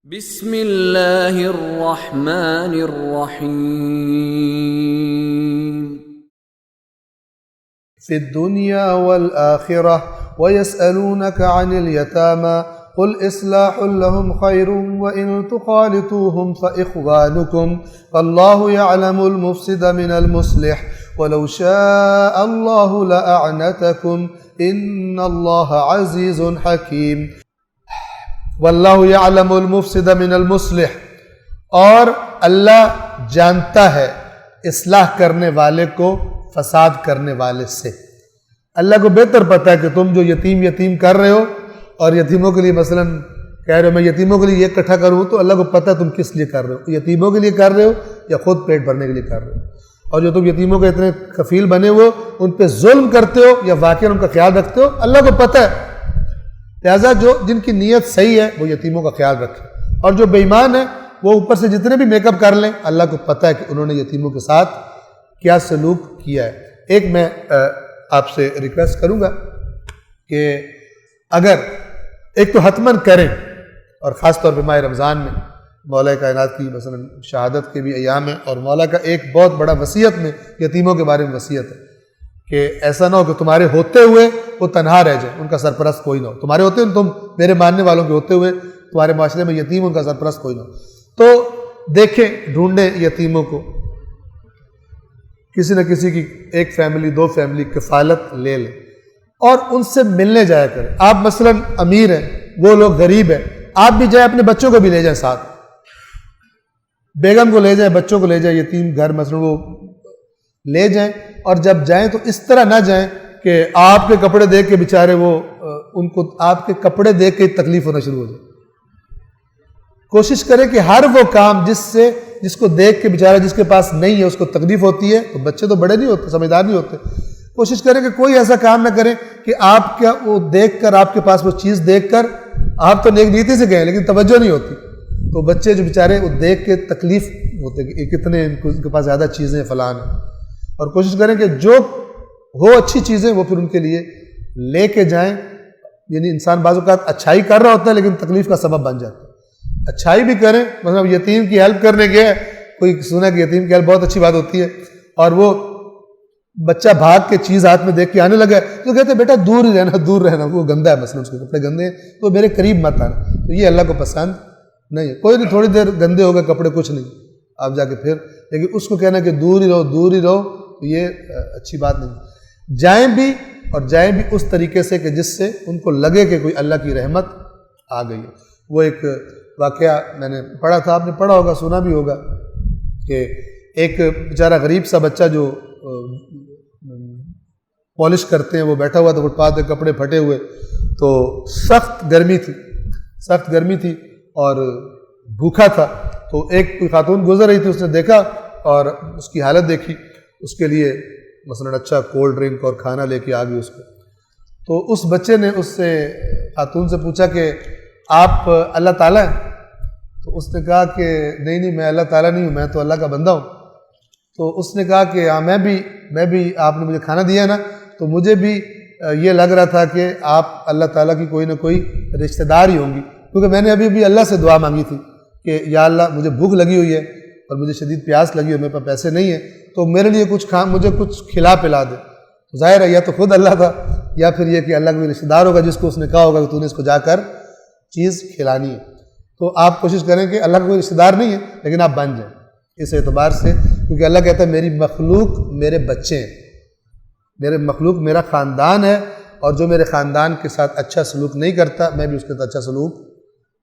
بسم اللہ الرحمن الرحیم فی الدنیا والآخرہ ویسألونک عن الیتامی قل اصلاح لهم خیر وإن تخالطوهم فإخوانکم فاللہ یعلم المفسد من المصلح ولو شاء اللہ لأعنتکم ان اللہ عزیز حکیم۔ واللہ یعلم المفسد من المصلح، اور اللہ جانتا ہے اصلاح کرنے والے کو فساد کرنے والے سے۔ اللہ کو بہتر پتہ ہے کہ تم جو یتیم کر رہے ہو اور یتیموں کے لیے مثلا کہہ رہے ہو میں یتیموں کے لیے یہ اکٹھا کروں، تو اللہ کو پتہ ہے تم کس لیے کر رہے ہو، یتیموں کے لیے کر رہے ہو یا خود پیٹ بھرنے کے لیے کر رہے ہو۔ اور جو تم یتیموں کے اتنے کفیل بنے ہوئے ان پہ ظلم کرتے ہو یا واقعاً ان کا خیال رکھتے ہو، اللہ کو پتہ ہے۔ لہٰذا جن کی نیت صحیح ہے وہ یتیموں کا خیال رکھیں، اور جو بے ایمان ہے وہ اوپر سے جتنے بھی میک اپ کر لیں، اللہ کو پتہ ہے کہ انہوں نے یتیموں کے ساتھ کیا سلوک کیا ہے۔ ایک میں آپ سے ریکویسٹ کروں گا کہ اگر ایک تو حتماً کریں، اور خاص طور پہ ماہ رمضان میں مولا کائنات کی مثلا شہادت کے بھی ایام ہیں، اور مولا کا ایک بہت بڑا وصیت میں یتیموں کے بارے میں وصیت ہے کہ ایسا نہ ہو کہ تمہارے ہوتے ہوئے وہ تنہا رہ جائے، ان کا سرپرست کوئی نہ ہو۔ تمہارے ہوتے ہوئے، تم میرے ماننے والوں کے ہوتے ہوئے تمہارے معاشرے میں یتیم ان کا سرپرست کوئی نہ ہو، تو دیکھیں، ڈھونڈیں یتیموں کو، کسی نہ کسی کی ایک فیملی دو فیملی کفالت لے لیں اور ان سے ملنے جایا کریں۔ آپ مثلا امیر ہیں، وہ لوگ غریب ہیں، آپ بھی جائیں، اپنے بچوں کو بھی لے جائیں ساتھ، بیگم کو لے جائیں، بچوں کو لے جائیں، یتیم گھر مثلا وہ لے جائیں، اور جب جائیں تو اس طرح نہ جائیں کہ آپ کے کپڑے دیکھ کے بیچارے وہ ان کو آپ کے کپڑے دیکھ کے تکلیف ہونا شروع ہو جائے۔ کوشش کریں کہ ہر وہ کام جس کو دیکھ کے بیچارہ جس کے پاس نہیں ہے اس کو تکلیف ہوتی ہے، تو بچے تو بڑے نہیں ہوتے، سمجھدار نہیں ہوتے، کوشش کریں کہ کوئی ایسا کام نہ کریں کہ آپ کا وہ دیکھ کر، آپ کے پاس وہ چیز دیکھ کر آپ تو نیک نیتی سے گئے لیکن توجہ نہیں ہوتی، تو بچے جو بیچارے وہ دیکھ کے تکلیف ہوتے کہ کتنے ان کے پاس زیادہ چیزیں فلان ہیں۔ اور کوشش کریں کہ جو ہو اچھی چیزیں وہ پھر ان کے لیے لے کے جائیں۔ یعنی انسان بعض اوقات اچھائی کر رہا ہوتا ہے لیکن تکلیف کا سبب بن جاتا ہے۔ اچھائی بھی کریں، مطلب یتیم کی ہیلپ کرنے گئے، کوئی سنا کہ یتیم کی ہیلپ بہت اچھی بات ہوتی ہے، اور وہ بچہ بھاگ کے چیز ہاتھ میں دیکھ کے آنے لگا تو کہتے ہیں بیٹا دور ہی رہنا، دور رہنا، وہ گندا ہے، مثلا اس کے کپڑے گندے ہیں تو میرے قریب مت آنا، تو یہ اللہ کو پسند نہیں ہے۔ کوئی نہیں، تھوڑی دیر گندے ہو گئے کپڑے، کچھ نہیں، آپ جا کے پھر، لیکن اس کو کہنا کہ دور ہی رہو، دور ہی رہو، تو یہ اچھی بات نہیں۔ جائیں بھی، اور جائیں بھی اس طریقے سے کہ جس سے ان کو لگے کہ کوئی اللہ کی رحمت آ گئی ہے۔ وہ ایک واقعہ میں نے پڑھا تھا، آپ نے پڑھا ہوگا، سنا بھی ہوگا، کہ ایک بیچارہ غریب سا بچہ جو پالش کرتے ہیں وہ بیٹھا ہوا تھا فٹ پاتھ پہ، کپڑے پھٹے ہوئے، تو سخت گرمی تھی اور بھوکا تھا، تو ایک کوئی خاتون گزر رہی تھی، اس نے دیکھا اور اس کی حالت دیکھی، اس کے لیے مثلا اچھا کولڈ ڈرنک اور کھانا لے کے آ گئی اس کو۔ تو اس بچے نے اس سے خاتون سے پوچھا کہ آپ اللہ تعالیٰ ہیں؟ تو اس نے کہا کہ نہیں میں اللہ تعالیٰ نہیں ہوں، میں تو اللہ کا بندہ ہوں۔ تو اس نے کہا کہ ہاں میں بھی آپ نے مجھے کھانا دیا نا، تو مجھے بھی یہ لگ رہا تھا کہ آپ اللہ تعالیٰ کی کوئی نہ کوئی رشتہ دار ہی ہوں گی، کیونکہ میں نے ابھی اللہ سے دعا مانگی تھی کہ یا اللہ مجھے بھوک لگی ہوئی ہے اور مجھے شدید پیاس لگی ہے، میرے پاس پیسے نہیں ہیں، تو میرے لیے مجھے کچھ کھلا پلا دے۔ ظاہر ہے یا تو خود اللہ تھا یا پھر یہ کہ اللہ کا کوئی رشتہ دار ہوگا جس کو اس نے کہا ہوگا کہ تو نے اس کو جا کر چیز کھلانی ہے۔ تو آپ کوشش کریں کہ اللہ کا کوئی رشتہ دار نہیں ہے لیکن آپ بن جائیں اس اعتبار سے، کیونکہ اللہ کہتا ہے میری مخلوق میرے بچے ہیں، میرے مخلوق میرا خاندان ہے، اور جو میرے خاندان کے ساتھ اچھا سلوک نہیں کرتا میں بھی اس کے ساتھ اچھا سلوک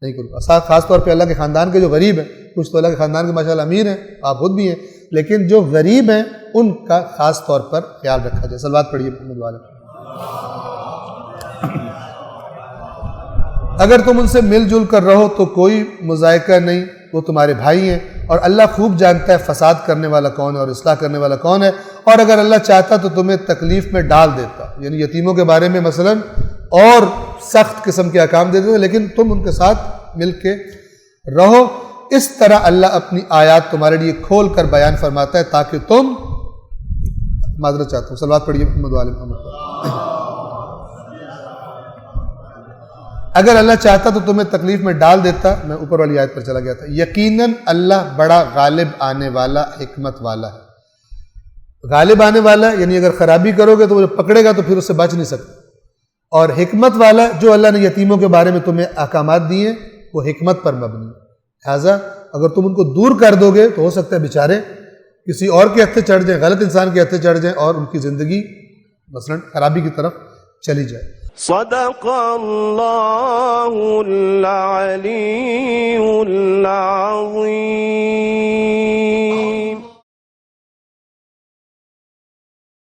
نہیں کروں گا۔ خاص طور پہ اللہ کے خاندان کے جو غریب ہیں، کچھ تو اللہ کے خاندان کے ماشاءاللہ امیر ہیں، آپ خود بھی ہیں، لیکن جو غریب ہیں ان کا خاص طور پر خیال رکھا جائے۔ صلوات پڑھیے محمد والے۔ اگر تم ان سے مل جل کر رہو تو کوئی مذائقہ نہیں، وہ تمہارے بھائی ہیں، اور اللہ خوب جانتا ہے فساد کرنے والا کون ہے اور اصلاح کرنے والا کون ہے، اور اگر اللہ چاہتا تو تمہیں تکلیف میں ڈال دیتا۔ یعنی یتیموں کے بارے میں مثلا اور سخت قسم کے احکام دے دیتے، لیکن تم ان کے ساتھ مل کے رہو۔ اس طرح اللہ اپنی آیات تمہارے لیے کھول کر بیان فرماتا ہے تاکہ تم، معذرت چاہتا ہوں، صلوات پڑھیے محمد والے محمد۔ اگر اللہ چاہتا تو تمہیں تکلیف میں ڈال دیتا. میں اوپر والی آیت پر چلا گیا تھا. یقیناً اللہ بڑا غالب آنے والا حکمت والا ہے. غالب آنے والا یعنی اگر خرابی کرو گے تو وہ پکڑے گا تو پھر اس سے بچ نہیں سکتے. اور حکمت والا جو اللہ نے یتیموں کے بارے میں تمہیں احکامات دیے وہ حکمت پر مبنی. لہٰذا اگر تم ان کو دور کر دو گے تو ہو سکتا ہے بیچارے کسی اور کے ہتھے چڑھ جائیں, غلط انسان کے ہتھے چڑھ جائیں اور ان کی زندگی مثلا خرابی کی طرف چلی جائے. صدق اللہ العلی العظیم.